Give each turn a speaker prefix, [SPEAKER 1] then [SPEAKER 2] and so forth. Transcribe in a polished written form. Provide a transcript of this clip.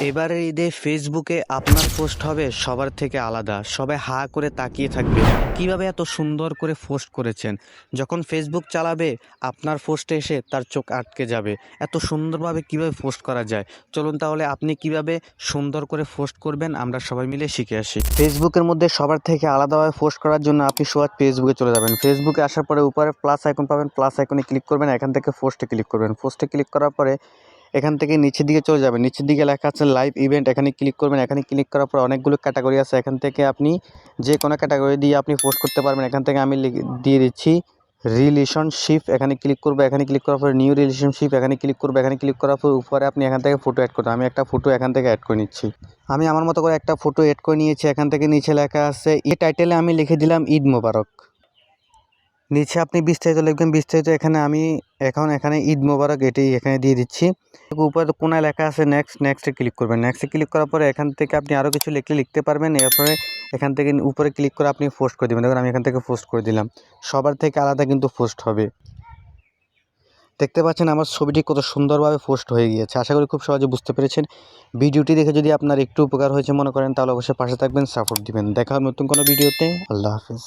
[SPEAKER 1] এবারের ঈদে ফেসবুকে আপনার পোস্ট হবে সবার থেকে আলাদা। সবাই হা করে তাকিয়ে থাকবে, কিভাবে এত সুন্দর করে পোস্ট করেছেন। যখন ফেসবুক চালাবে আপনার পোস্টে এসে তার চোখ আটকে যাবে, এত সুন্দরভাবে কিভাবে পোস্ট করা যায়। চলুন তাহলে আপনি কিভাবে সুন্দর করে পোস্ট করবেন আমরা সবাই মিলে শিখে আসি। ফেসবুকের মধ্যে সবার থেকে আলাদাভাবে পোস্ট করার জন্য আপনি সবার ফেসবুকে চলে যাবেন। ফেসবুকে আসার পরে উপরে প্লাস আইকন পাবেন, প্লাস আইকনে ক্লিক করবেন, এখান থেকে পোস্টে ক্লিক করবেন। পোস্টে ক্লিক করার পরে এখান থেকে নিচের দিকে চলে যাবেন, নিচের দিকে লেখা আছে লাইভ ইভেন্ট, এখানে ক্লিক করবেন। এখানে ক্লিক করার পর অনেকগুলো ক্যাটাগরি আছে, এখান থেকে আপনি যে কোনো ক্যাটাগরি দিয়ে আপনি পোস্ট করতে পারবেন। এখান থেকে আমি দিয়ে দিচ্ছি রিলেশনশিপ, এখানে ক্লিক করবো। এখানে ক্লিক করার পর নিউ রিলেশনশিপ, এখানে ক্লিক করবো। এখানে ক্লিক করার পর উপরে আপনি এখান থেকে ফটো অ্যাড করতে, আমি একটা ফটো এখান থেকে অ্যাড করে নিচ্ছি। আমি আমার মতো করে একটা ফটো অ্যাড করে নিয়েছি। এখান থেকে নিচে লেখা আছে টাইটেলে আমি লিখে দিলাম ঈদ মোবারক। নিচে আপনি বিস্তারিত লিখবেন, বিস্তারিত এখানে ঈদ মোবারক এটি এখানে দিয়ে দিচ্ছি। উপরে কোনায় লেখা আছে নেক্সটে ক্লিক করবেন। নেক্সটে ক্লিক করার পরে এখান থেকে আপনি আরও কিছু লিখতে পারবেন। এরপরে এখান থেকে উপরে ক্লিক করে আপনি পোস্ট করে দেবেন। দেখুন আমি এখান থেকে পোস্ট করে দিলাম। সবার থেকে আলাদা কিন্তু পোস্ট হবে। দেখতে পাচ্ছেন আমার ছবিটি কত সুন্দরভাবে পোস্ট হয়ে গিয়েছে। আশা করি খুব সহজে বুঝতে পেরেছেন। ভিডিওটি দেখে যদি আপনার একটু উপকার হয়েছে মনে করেন তাহলে অবশ্যই পাশে থাকবেন, সাপোর্ট দিবেন। দেখা হবে নতুন কোনো ভিডিওতে। আল্লাহ হাফেজ।